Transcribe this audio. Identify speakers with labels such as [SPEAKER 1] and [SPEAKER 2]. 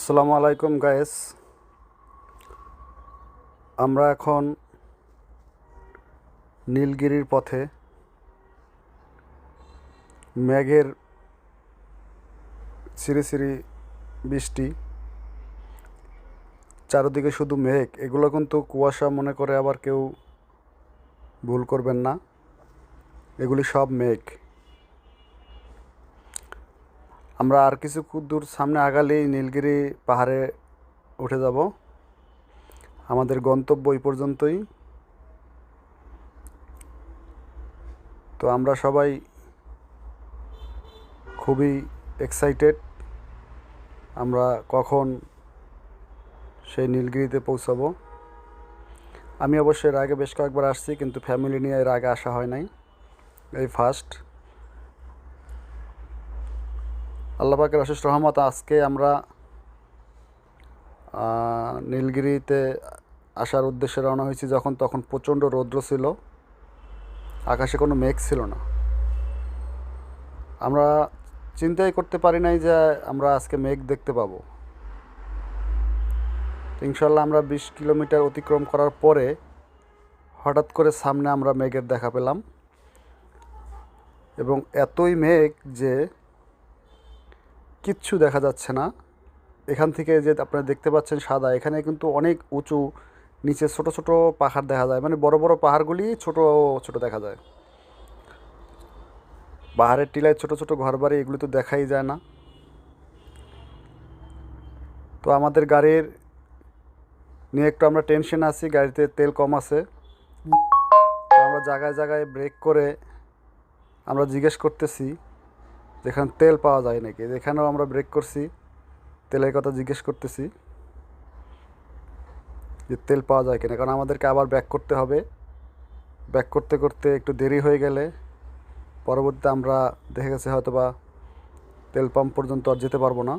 [SPEAKER 1] আসসালামু আলাইকুম গায়েস। আমরা এখন নীলগিরির পথে। মেঘের সিরি সিরি বৃষ্টি, চারিদিকে শুধু মেঘ। এগুলো কিন্তু কুয়াশা মনে করে আবার কেউ ভুল করবেন না, এগুলি সব মেঘ। আমরা আর কিছু দূর সামনে আগালেই নীলগিরি পাহাড়ে উঠে যাব। আমাদের গন্তব্য এই পর্যন্তই। তো আমরা সবাই খুবই এক্সাইটেড, আমরা কখন সেই নীলগিরিতে পৌঁছাবো। আমি অবশ্য এর আগে বেশ কয়েকবার আসছি, কিন্তু ফ্যামিলি নিয়ে এর আগে আসা হয় নাই, এই ফার্স্ট। আল্লাহ পাকের অশেষ রহমত, আজকে আমরা নীলগিরিতে আসার উদ্দেশ্যে রওনা হয়েছি। তখন প্রচণ্ড রৌদ্র ছিল, আকাশে কোনো মেঘ ছিল না। আমরা চিন্তাই করতে পারি নাই যে আমরা আজকে মেঘ দেখতে পাবো। ইনশাল্লাহ আমরা 20 কিলোমিটার অতিক্রম করার পরে হঠাৎ করে সামনে আমরা মেঘের দেখা পেলাম, এবং এতই মেঘ যে কিচ্ছু দেখা যাচ্ছে না। এখান থেকে যে আপনারা দেখতে পাচ্ছেন সাদা, এখানে কিন্তু অনেক উঁচু, নিচে ছোট ছোট পাহাড় দেখা যায়, মানে বড় বড় পাহাড়গুলি ছোট ছোট দেখা যায়। পাহাড়ের টিলায় ছোট ছোট ঘরবাড়ি, এগুলি তো দেখাই যায় না। তো আমাদের গাড়ির নিয়ে একটু আমরা টেনশন আছি, গাড়িতে তেল কম আছে। তো আমরা জায়গায় জায়গায় ব্রেক করে আমরা জিজ্ঞেস করতেছি যেখানে তেল পাওয়া যায় নাকি। এখানেও আমরা ব্রেক করছি, তেলের কথা জিজ্ঞেস করতেছি যে তেল পাওয়া যায় কিনা, কারণ আমাদেরকে আবার ব্যাক করতে হবে। ব্যাক করতে করতে একটু দেরি হয়ে গেলে পরবর্তীতে আমরা দেখা গেছে হয়তো বা তেল পাম্প পর্যন্ত আর যেতে পারবো না।